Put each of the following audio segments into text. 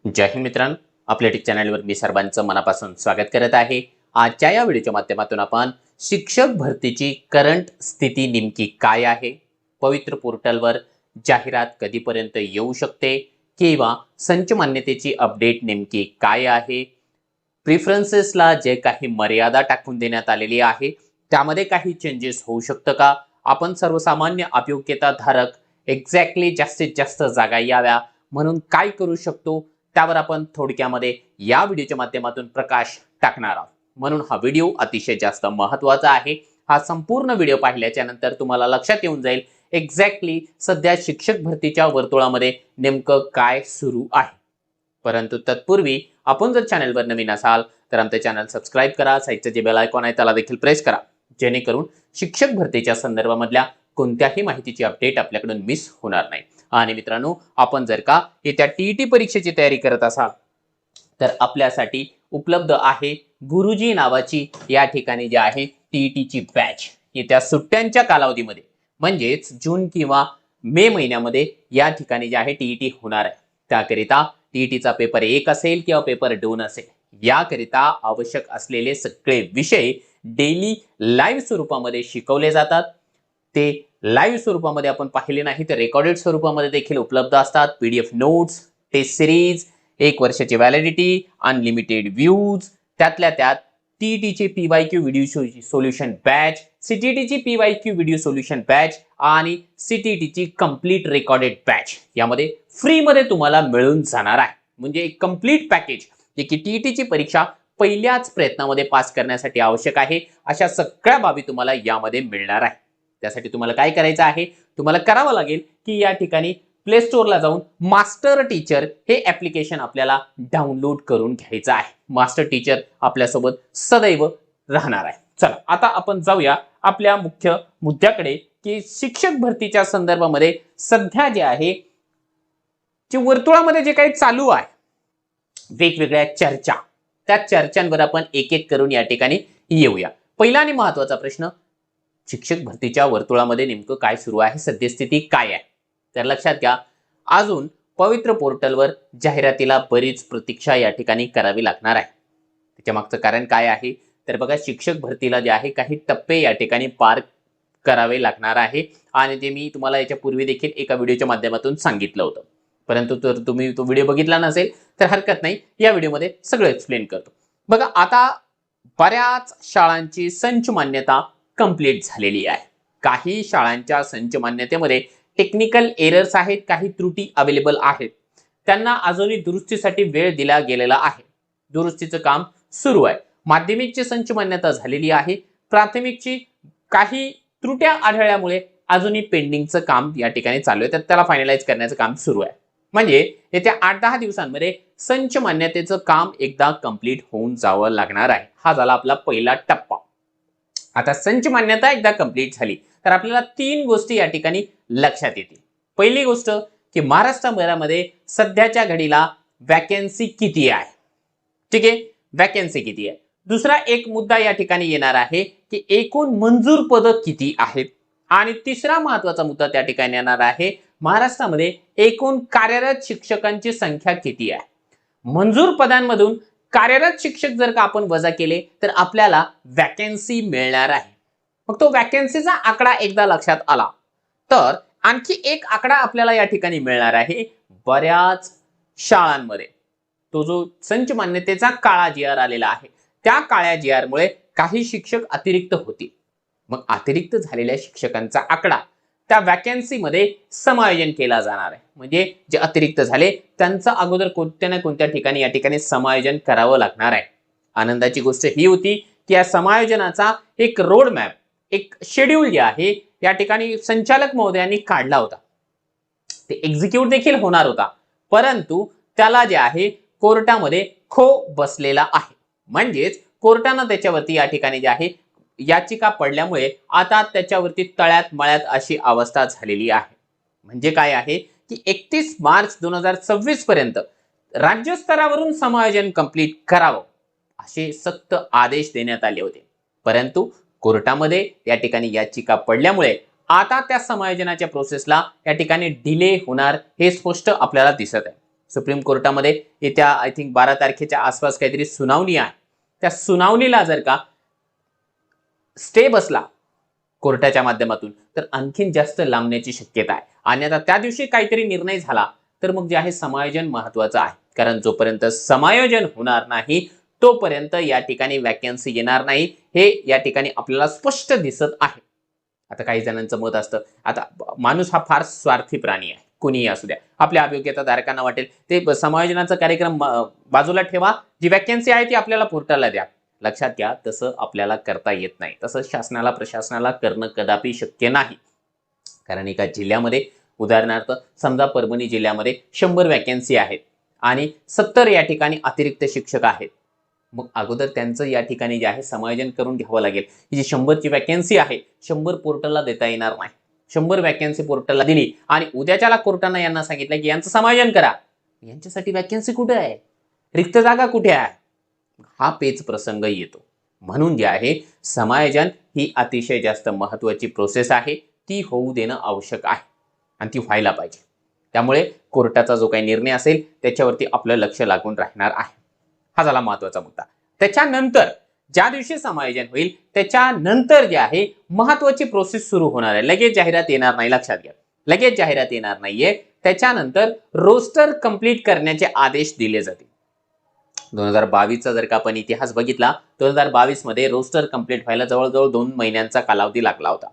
जय हिंद मित्रांनो, आपल्या यूट्यूब चॅनलवर मी सर्वांचं मनापासून स्वागत करत आहे। आजच्या या व्हिडिओच्या माध्यमातून आपण शिक्षक भरतीची करंट स्थिती नेमकी काय आहे, पवित्र पोर्टलवर जाहिरात कधीपर्यंत येऊ शकते किंवा संच मान्यतेची अपडेट नेमकी काय आहे, प्रेफरन्सेसला जे काही मर्यादा टाकून देण्यात आलेली आहे त्यामध्ये काही चेंजेस होऊ शकतं का, आपण सर्वसामान्य अभियोग्यता धारक एक्झॅक्टली जास्तीत जास्त जागा याव्या म्हणून काय करू शकतो, त्यावर आपण थोडक्यामध्ये या व्हिडिओच्या माध्यमातून प्रकाश टाकणार आहोत। म्हणून हा व्हिडिओ अतिशय जास्त महत्त्वाचा आहे। हा संपूर्ण व्हिडिओ पाहिल्याच्या नंतर तुम्हाला लक्षात येऊन जाईल एक्झॅक्टली सध्या शिक्षक भरतीच्या वर्तुळामध्ये नेमकं काय सुरू आहे। परंतु तत्पूर्वी आपण जर चॅनलवर नवीन असाल तर आमचे चॅनल सबस्क्राइब करा, साइडचं जे बेल आयकॉन आहे त्याला देखील प्रेस करा, जेणेकरून शिक्षक भरतीच्या संदर्भामधल्या कोणत्याही माहितीची अपडेट आपल्याकडून मिस होणार नाही। आणि मित्रांनो, आपण जर का येत्या टीईटी परीक्षेची तयारी करत असाल तर आपल्यासाठी उपलब्ध आहे गुरुजी नावाची या ठिकाणी जे आहे टीईटीची बॅच। येत्या सुट्ट्यांच्या कालावधीमध्ये म्हणजेच जून किंवा मे महिन्यामध्ये या ठिकाणी जे आहे टीईटी होणार आहे। त्याकरिता टीईटीचा पेपर 1 असेल किंवा पेपर 2 असेल, याकरिता आवश्यक असलेले सगळे विषय डेली लाईव्ह स्वरूपामध्ये शिकवले जातात। ते लाईव्ह स्वरूपामध्ये आपण पाहिले नाही तर रेकॉर्डेड स्वरूपामध्ये देखील उपलब्ध असतात। पीडीएफ नोट्स, टेस्ट सिरीज, 1 वर्षाची व्हॅलिडिटी, अनलिमिटेड व्ह्यूज, त्यातल्या त्यात टीईटीचे पीवायक्यू व्हिडिओ सोल्युशन बॅच, सीटीईटीची पीवायक्यू व्हिडिओ सोल्युशन बॅच आणि सीटीईटीची कंप्लीट रेकॉर्डेड बॅच यामध्ये फ्री मध्ये तुम्हाला मिळून जाणार आहे। म्हणजे एक कंप्लीट पॅकेज जे की टीईटीची परीक्षा पहिल्याच प्रयत्नामध्ये पास करण्यासाठी आवश्यक आहे, अशा सगळ्या बाबी तुम्हाला यामध्ये मिळणार आहे। त्यासाठी तुम्हाला काय करायचं आहे, तुम्हाला करावं लागेल की या ठिकाणी प्ले स्टोअरला जाऊन मास्टर टीचर हे ऍप्लिकेशन आपल्याला डाउनलोड करून घ्यायचं आहे। मास्टर टीचर आपल्यासोबत सदैव राहणार आहे। चला आता आपण जाऊया आपल्या मुख्य मुद्द्याकडे की शिक्षक भरतीच्या संदर्भामध्ये सध्या जे आहे जे वर्तुळामध्ये जे काही चालू आहे वेगवेगळ्या चर्चा, त्या चर्चांवर आपण एक एक करून या ठिकाणी येऊया। पहिला आणि महत्त्वाचा प्रश्न, शिक्षक भरतीच्या वर्तुळामध्ये नेमकं काय सुरू आहे, सद्यस्थिती काय आहे? तर लक्षात घ्या, अजून पवित्र पोर्टलवर जाहिरातीला बरीच प्रतीक्षा या ठिकाणी करावी लागणार आहे। त्याच्या मागचं कारण काय आहे तर बघा, शिक्षक भरतीला जे आहे काही टप्पे या ठिकाणी पार करावे लागणार आहे आणि ते मी तुम्हाला याच्या पूर्वी देखील एका व्हिडिओच्या माध्यमातून सांगितलं होतं। परंतु जर तुम्ही तो व्हिडिओ बघितला नसेल तर हरकत नाही, या व्हिडिओमध्ये सगळं एक्सप्लेन करतो। बघा, आता बऱ्याच शाळांची संच मान्यता कंप्लीट झालेली आहे। काही शाळांच्या संच मान्यतेमध्ये टेक्निकल एरर्स आहेत, काही त्रुटी अवेलेबल आहेत, त्यांना अजूनही दुरुस्तीसाठी वेळ दिला गेलेला आहे। दुरुस्तीचं काम सुरू आहे। माध्यमिकची संच मान्यता झालेली आहे, प्राथमिकची काही त्रुट्या आढळल्यामुळे अजूनही पेंडिंगचं काम या ठिकाणी चालू आहे, तर त्याला फायनलाइज करण्याचं काम सुरू आहे। म्हणजे येत्या 8-10 दिवसांमध्ये संच मान्यतेचं काम एकदा कंप्लीट होऊन जावं लागणार आहे। हा झाला आपला पहिला टप्पा। आता संच मान्यता एकदा कंप्लीट झाली तर आपल्याला 3 गोष्टी या ठिकाणी लक्षात येतील। पहिली गोष्ट की महाराष्ट्रामध्ये सध्याच्या घडीला वॅकन्सी किती आहे, ठीक आहे, वॅकन्सी किती आहे। दुसरा एक मुद्दा या ठिकाणी येणार आहे की एकूण मंजूर पद किती आहेत आणि तिसरा महत्त्वाचा मुद्दा त्या ठिकाणी येणार आहे, महाराष्ट्रामध्ये एकूण कार्यरत शिक्षकांची संख्या किती आहे। मंजूर पदांमधून कार्यरत शिक्षक जर का आपण वजा केले तर आपल्याला वॅकन्सी मिळणार आहे। मग तो वॅकन्सीचा आकडा एकदा लक्षात आला तर आणखी एक आकडा आपल्याला या ठिकाणी मिळणार आहे। बऱ्याच शाळांमध्ये तो जो संच मान्यतेचा काळा जीआर आलेला आहे, त्या काळ्या जीआर मुळे काही शिक्षक अतिरिक्त होतील। मग अतिरिक्त झालेल्या शिक्षकांचा आकडा त्या वॅकन्सी मध्ये समायोजन केला जाणार आहे। म्हणजे जे अतिरिक्त झाले त्यांचं अगोदर कोणत्या ना कोणत्या ठिकाणी या ठिकाणी समायोजन करावं लागणार आहे। आनंदाची गोष्ट ही होती की या समायोजनाचा एक रोड मॅप, एक शेड्यूल जे आहे या ठिकाणी संचालक महोदयांनी काढला होता। ते एक्झिक्यूट देखील होणार होता, परंतु त्याला जे आहे कोर्टामध्ये खो बसलेला आहे। म्हणजेच कोर्टाने त्याच्यावरती या ठिकाणी जे आहे याचिका पडल्यामुळे आता त्याच्यावरती तळ्यात मळ्यात अशी अवस्था झालेली आहे। म्हणजे काय आहे की 31 मार्च 2026 पर्यंत राज्य स्तरावरून समायोजन कंप्लीट करावं असे सक्त आदेश देण्यात आले होते, परंतु कोर्टामध्ये या ठिकाणी याचिका पडल्यामुळे आता त्या समायोजनाच्या प्रोसेसला या ठिकाणी डिले होणार हे स्पष्ट आपल्याला दिसत आहे। सुप्रीम कोर्टामध्ये येत्या आय थिंक 12 तारखेच्या आसपास काहीतरी सुनावणी आहे. त्या सुनावणीला जर का स्टे बसला कोर्टाच्या माध्यमातून तर आणखीन जास्त लांबण्याची शक्यता आहे. आणि आता त्या दिवशी काहीतरी निर्णय झाला तर मग जे आहे समायोजन महत्वाचं आहे. कारण जोपर्यंत समायोजन होणार नाही तोपर्यंत या ठिकाणी वॅकन्सी येणार नाही, हे या ठिकाणी आपल्याला स्पष्ट दिसत आहे. आता काही जणांचं मत असतं, आता माणूस हा फार स्वार्थी प्राणी आहे, कुणीही असू द्या. आपल्या अभियोग्यता धारकांना वाटेल ते समायोजनाचा कार्यक्रम बाजूला ठेवा, जी वॅकन्सी आहे ती आपल्याला पोर्टलला द्या. लक्षात घ्या, तसं आपल्याला करता येत नाही. तसं शासनाला प्रशासनाला करणं कदापि शक्य नाही. कारण एका जिल्ह्यामध्ये उदाहरणार्थ समजा परभणी जिल्ह्यामध्ये 100 वॅकन्सी आहेत आणि 70 या ठिकाणी अतिरिक्त शिक्षक आहेत. मग अगोदर त्यांचं या ठिकाणी जे आहे समायोजन करून घ्यावं लागेल. ही जी 100ची वॅकन्सी आहे 100 पोर्टलला देता येणार नाही. 100 वॅकन्सी पोर्टलला दिली आणि उद्याच्याला कोर्टानं यांना सांगितलं की यांचं समायोजन करा, यांच्यासाठी वॅकन्सी कुठे आहे, रिक्त जागा कुठे आहे, हा पेच प्रसंग येतो. म्हणून जे आहे समायोजन ही अतिशय जास्त महत्वाची प्रोसेस आहे, ती होऊ देणं आवश्यक आहे आणि ती व्हायला पाहिजे. त्यामुळे कोर्टाचा जो काही निर्णय असेल त्याच्यावरती आपलं लक्ष लागून राहणार आहे. हा झाला महत्वाचा मुद्दा. त्याच्यानंतर ज्या दिवशी समायोजन होईल त्याच्यानंतर जे आहे महत्वाची प्रोसेस सुरू होणार आहे. लगेच जाहिरात येणार नाही, लक्षात घ्या, लगेच जाहिरात येणार नाहीये. त्याच्यानंतर रोस्टर कंप्लीट करण्याचे आदेश दिले जातील. 2022चा जर का आपण इतिहास बघितला 2022 मध्ये रोस्टर कंप्लीट व्हायला जवळजवळ 2 महिन्यांचा कालावधी लागला होता.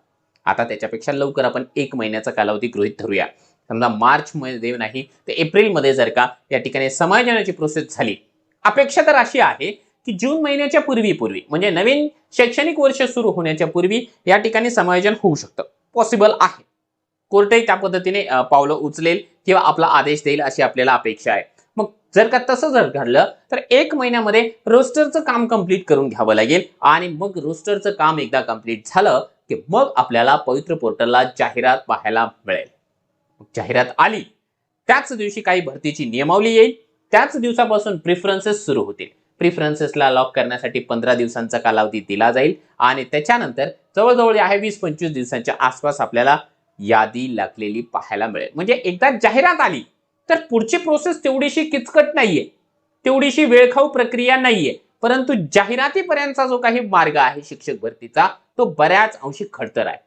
आता त्याच्यापेक्षा लवकर आपण 1 महिन्याचा कालावधी गृहीत धरूया. समजा मार्च मध्ये नाही तर एप्रिल मध्ये जर का या ठिकाणी समायोजनाची प्रोसेस झाली, अपेक्षा तर अशी आहे की जून महिन्याच्या पूर्वी म्हणजे नवीन शैक्षणिक वर्ष सुरू होण्याच्या पूर्वी या ठिकाणी समायोजन होऊ शकतं, पॉसिबल आहे. कोर्टही त्या पद्धतीने पावलं उचलेल किंवा आपला आदेश देईल अशी आपल्याला अपेक्षा आहे. मग जर का तसं जर घडलं तर 1 महिन्यामध्ये रोस्टरचं काम कंप्लीट करून घ्यावं लागेल आणि मग रोस्टरचं काम एकदा कंप्लीट झालं की मग आपल्याला पवित्र पोर्टलला जाहिरात पाहायला मिळेल. जाहिरात आली त्याच दिवशी काही भरतीची नियमावली येईल, त्याच दिवसापासून प्रिफरन्सेस सुरू होतील. प्रिफरन्सेसला लॉक करण्यासाठी 15 दिवसांचा कालावधी दिला जाईल आणि त्याच्यानंतर जवळजवळ आहे 20-25 दिवसांच्या आसपास आपल्याला यादी लागलेली पाहायला मिळेल. म्हणजे एकदा जाहिरात आली तर पुढची प्रोसेस तेवढीशी किचकट नाहीये, तेवढीशी वेळखाऊ प्रक्रिया नाहीये. परंतु जाहिरातीपर्यंतचा जो काही मार्ग आहे शिक्षक भरतीचा तो बऱ्याच अंशी खडतर आहे.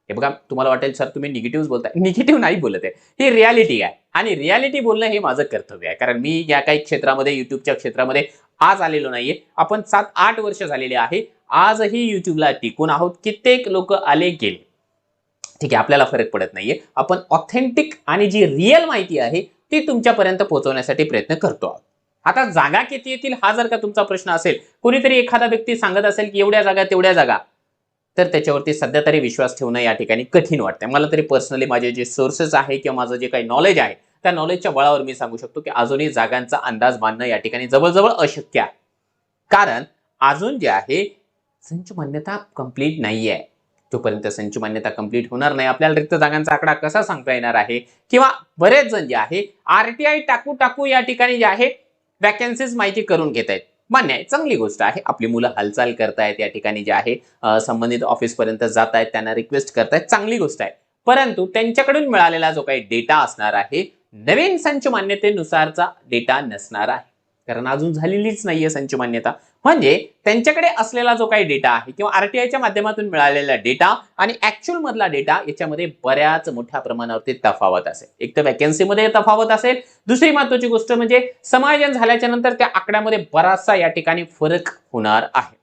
हे बघा, तुम्हाला वाटेल सर तुम्ही निगेटिव्ह बोलताय. निगेटिव्ह नाही बोलत आहे, ही रियालिटी आहे आणि रियालिटी बोलणं हे माझं कर्तव्य आहे. कारण मी या काही क्षेत्रामध्ये युट्यूबच्या क्षेत्रामध्ये आज आलेलो नाहीये. आपण 7-8 वर्ष झालेले आहे. आजही युट्यूबला टिकून आहोत. कित्येक लोक आले गेले, ठीक आहे, आपल्याला फरक पडत नाहीये. आपण ऑथेंटिक आणि जी रिअल माहिती आहे ती तुमच्यापर्यंत पोहोचवण्यासाठी प्रयत्न करतो आहोत. आता जागा किती येतील हा जर का तुमचा प्रश्न असेल, कोणीतरी एखादा व्यक्ती सांगत असेल की एवढ्या जागा तेवढ्या जागा, तर त्याच्यावरती सध्या तरी विश्वास ठेवणं या ठिकाणी कठीण वाटतंय. मला तरी पर्सनली माझे जे सोर्सेस आहे किंवा माझं जे काही नॉलेज आहे त्या नॉलेजच्या बळावर मी सांगू शकतो की अजूनही जागांचा अंदाज बांधणं या ठिकाणी जवळजवळ अशक्य आहे. कारण अजून जे आहे संच मान्यता कंप्लीट नाहीये. तोपर्यंत संच मान्यता कंप्लीट होणार नाही, आपल्याला रिक्त जागांचा आकडा कसा सांगता येणार आहे? किंवा बरेच जण जे आहे आरटीआय टाकू या ठिकाणी जे आहे वॅकन्सीज माहिती करून घेत आहेत. मान्य आहे, चांगली गोष्ट आहे. आपली मुलं हालचाल करतायत या ठिकाणी जे आहे संबंधित ऑफिस पर्यंत जात आहेत, त्यांना रिक्वेस्ट करतायत, चांगली गोष्ट आहे. परंतु त्यांच्याकडून मिळालेला जो काही डेटा असणार आहे नवीन संच मान्यतेनुसारचा डेटा नसणार आहे. कारण अजून झालेलीच नाहीये संच मान्यता. म्हणजे त्यांच्याकडे असलेला जो काही डेटा आहे किंवा आरटीआयच्या माध्यमातून मिळालेला डेटा आणि ऍक्च्युअल मधला डेटा याच्यामध्ये बऱ्याच मोठ्या प्रमाणावरती तफावत असेल. एक तर वॅकन्सीमध्ये तफावत असेल, दुसरी महत्वाची गोष्ट म्हणजे समायोजन झाल्याच्या नंतर त्या आकड्यामध्ये बराचसा या ठिकाणी फरक होणार आहे.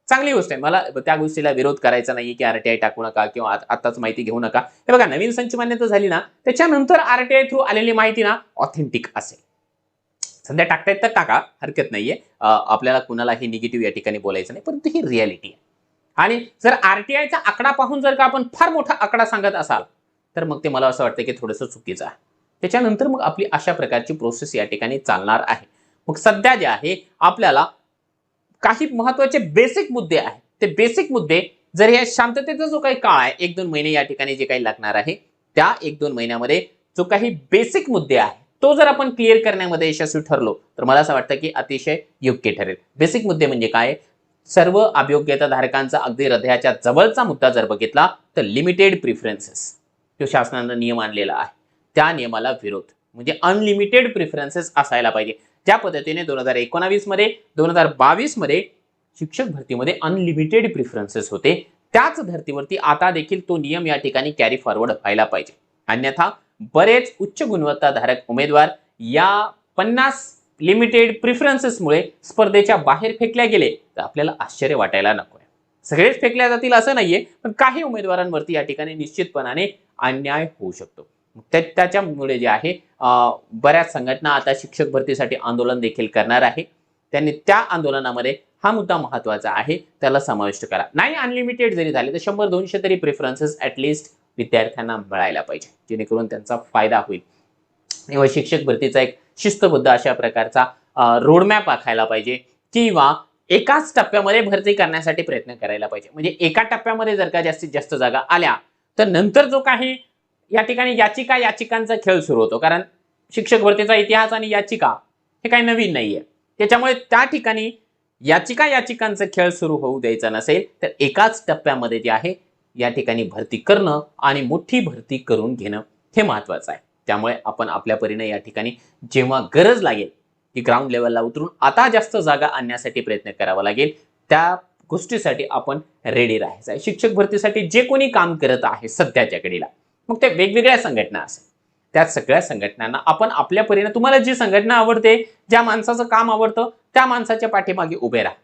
चांगली गोष्ट आहे, मला त्या गोष्टीला विरोध करायचा नाही की आरटीआय टाकू नका किंवा आताच माहिती घेऊ नका. हे बघा, नवीन संच मान्यता झाली ना त्याच्यानंतर आरटीआय थ्रू आलेली माहिती ना ऑथेंटिक असेल. सध्या टाकतायत तर टाका, हरकत नाहीये. आपल्याला कुणालाही निगेटिव्ह या ठिकाणी बोलायचं नाही, परंतु ही रियालिटी आहे. आणि जर आरटीआयचा आकडा पाहून जर का आपण फार मोठा आकडा सांगत असाल तर मग ते मला असं वाटतं की थोडंसं चुकीचं आहे. त्याच्यानंतर मग आपली अशा प्रकारची प्रोसेस या ठिकाणी चालणार आहे. मग सध्या जे आहे आपल्याला काही महत्वाचे बेसिक मुद्दे आहेत. ते बेसिक मुद्दे जर या शांततेचा जो काही काळ आहे 1-2 महिने या ठिकाणी जे काही लागणार आहे त्या 1-2 महिन्यामध्ये जो काही बेसिक मुद्दे आहे तो जर आपण क्लिअर करण्यामध्ये यशस्वी ठरलो तर मला असं वाटतं की अतिशय योग्य ठरेल. बेसिक मुद्दे म्हणजे काय? सर्व अभियोग्यता धारकांचा अगदी हृदयाच्या जवळचा मुद्दा जर बघितला तर लिमिटेड प्रिफरन्सेस जो शासनाने नियम आणलेला आहे त्या नियमाला विरोध. म्हणजे अनलिमिटेड प्रिफरन्सेस असायला पाहिजे. ज्या पद्धतीने 2019 मध्ये 2022 मध्ये शिक्षक भरतीमध्ये अनलिमिटेड प्रिफरन्सेस होते, त्याच धर्तीवरती आता देखील तो नियम या ठिकाणी कॅरी फॉरवर्ड व्हायला पाहिजे. अन्यथा बरेच उच्च गुणवत्ताधारक उमेदवार या 50 लिमिटेड प्रिफरन्सेसमुळे स्पर्धेच्या बाहेर फेकल्या गेले तर आपल्याला आश्चर्य वाटायला नको. सगळेच फेकल्या जातील असं नाहीये, पण काही उमेदवारांवरती या ठिकाणी निश्चितपणाने अन्याय होऊ शकतो. त्याच्यामुळे जे आहे बऱ्याच संघटना आता शिक्षक भरतीसाठी आंदोलन देखील करणार आहे. त्यांनी त्या आंदोलनामध्ये हा मुद्दा महत्वाचा आहे, त्याला समाविष्ट करा. नाही अनलिमिटेड जरी झाले तर 100-200 तरी प्रिफरन्सेस ऍटलिस्ट विद्यार्थ्यांना मिळायला पाहिजे, जेणेकरून त्यांचा फायदा होईल. किंवा शिक्षक भरतीचा एक शिस्तबद्ध अशा प्रकारचा रोडमॅप आखायला पाहिजे, किंवा एकाच टप्प्यामध्ये भरती करण्यासाठी प्रयत्न करायला पाहिजे. म्हणजे एका टप्प्यामध्ये जर का जास्तीत जास्त जागा आल्या तर नंतर जो काही या ठिकाणी याचिकांचा खेळ सुरू होतो, कारण शिक्षक भरतीचा इतिहास आणि याचिका हे काही नवीन नाहीये. त्याच्यामुळे त्या ठिकाणी याचिकांचा खेळ सुरू होऊ द्यायचा नसेल तर एकाच टप्प्यामध्ये जे आहे या ठिकाणी भरती करणं आणि मोठी भरती करून घेणं हे महत्वाचं आहे. त्यामुळे आपण आपल्या परीने या ठिकाणी जेव्हा गरज लागेल की ग्राउंड लेवलला उतरून आता जास्त जागा आणण्यासाठी प्रयत्न करावा लागेल, त्या गोष्टीसाठी आपण रेडी राहायचं आहे. शिक्षक भरतीसाठी जे कोणी काम करत आहे सध्याच्या घडीला, मग ते वेगवेगळ्या संघटना असेल, त्या सगळ्या संघटनांना आपण आपल्या परीने, तुम्हाला जी संघटना आवडते, ज्या माणसाचं काम आवडतं त्या माणसाच्या पाठीमागे उभे राहा.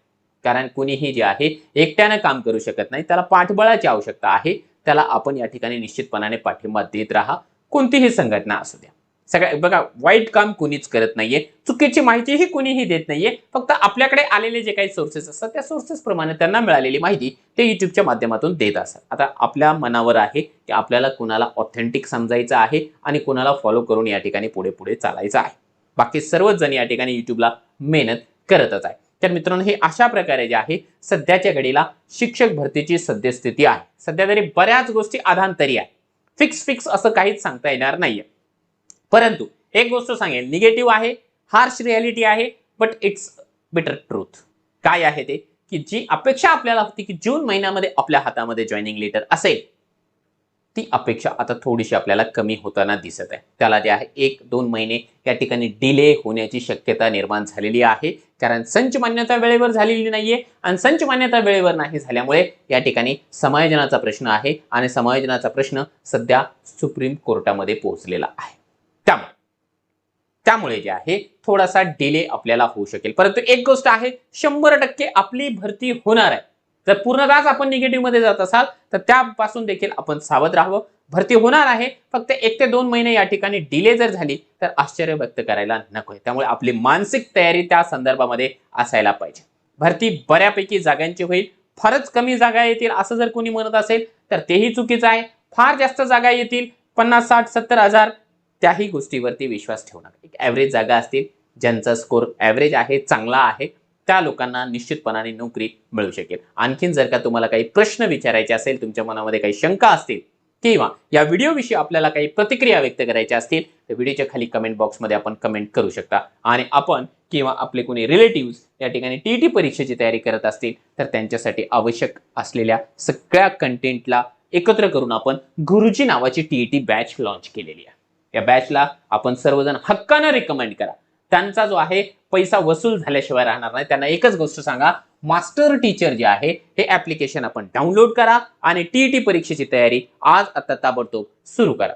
कारण कुणीही जे आहे एकट्यानं काम करू शकत नाही, त्याला पाठबळाची आवश्यकता आहे. त्याला आपण या ठिकाणी निश्चितपणाने पाठिंबा देत राहा, कोणतीही संघटना असू द्या. सगळ्या बघा, वाईट काम कुणीच करत नाहीये, चुकीची माहितीही कुणीही देत नाहीये. फक्त आपल्याकडे आलेले जे काही सोर्सेस असतात त्या सोर्सेस प्रमाणे त्यांना मिळालेली माहिती ते युट्यूबच्या माध्यमातून देत असतात. आता आपल्या मनावर आहे की आपल्याला कुणाला ऑथेंटिक समजायचं आहे आणि कुणाला फॉलो करून या ठिकाणी पुढे पुढे चालायचं आहे. बाकी सर्वच जण या ठिकाणी युट्यूबला मेहनत करतच आहे. तर मित्रांनो, हे अशा प्रकारे जे आहे सध्याच्या घडीला शिक्षक भरतीची सद्यस्थिती आहे. सध्या तरी बऱ्याच गोष्टी अधांतरी आहे, फिक्स असं काहीच सांगता येणार नाहीये. परंतु एक गोष्ट सांगेल, निगेटिव्ह आहे, हार्श रियालिटी आहे, बट इट्स बिटर ट्रूथ. काय आहे ते, की जी अपेक्षा आपल्याला होती की जून महिन्यामध्ये आपल्या हातामध्ये जॉईनिंग लेटर असेल, ती अपेक्षा आता थोडीशी आपल्याला कमी होताना दिसत आहे. त्याला जे आहे 1-2 महिने या ठिकाणी डिले होण्याची शक्यता निर्माण झालेली आहे. कारण संच मान्यता वेळेवर झालेली नाहीये, आणि संच मान्यता वेळेवर नाही झाल्यामुळे या ठिकाणी समायोजनाचा प्रश्न आहे, आणि समायोजनाचा प्रश्न सध्या सुप्रीम कोर्टामध्ये पोहोचलेला आहे. त्यामुळे जे आहे थोडासा डिले आपल्याला होऊ शकेल. परंतु एक गोष्ट आहे, 100% आपली भरती होणार आहे. जर पूर्णतःच आपण निगेटिव्ह मध्ये जात असाल तर त्यापासून देखील आपण सावध राहावं. भरती होणार आहे, फक्त 1 ते 2 महिने या ठिकाणी डिले जर झाली तर आश्चर्य व्यक्त करायला नकोय. त्यामुळे आपली मानसिक तयारी त्या संदर्भामध्ये असायला पाहिजे. भरती बऱ्यापैकी जागांची होईल, फारच कमी जागा येतील असं जर कोणी म्हणत असेल तर तेही चुकीचं आहे. फार जास्त जागा येतील, 50, 60, 70 हजार, त्याही गोष्टीवरती विश्वास ठेवू नका. एक ॲव्हरेज जागा असतील, ज्यांचा स्कोर ॲव्हरेज आहे, चांगला आहे, त्या लोकांना निश्चितपणाने नोकरी मिळू शकेल. आणखीन जर का तुम्हाला काही प्रश्न विचारायचे असेल, तुमच्या मनामध्ये काही शंका असतील, किंवा या व्हिडिओविषयी आपल्याला काही प्रतिक्रिया व्यक्त करायच्या असतील तर व्हिडिओच्या खाली कमेंट बॉक्समध्ये आपण कमेंट करू शकता. आणि आपण किंवा आपले कोणी रिलेटिव्ह या ठिकाणी टीईटी परीक्षेची तयारी करत असतील तर त्यांच्यासाठी आवश्यक असलेल्या सगळ्या कंटेंटला एकत्र करून आपण गुरुजी नावाची टीईटी बॅच लॉन्च केलेली आहे. या बॅचला आपण सर्वजण हक्कानं रिकमेंड करा. त्यांचा जो आहे पैसा वसूल झाल्याशिवाय राहणार नाही. त्यांना एकच गोष्ट सांगा, मास्टर टीचर जे आहे हे ऍप्लिकेशन आपण डाउनलोड करा आणि टीईटी परीक्षेची तयारी आज आता ताबडतोब सुरू करा.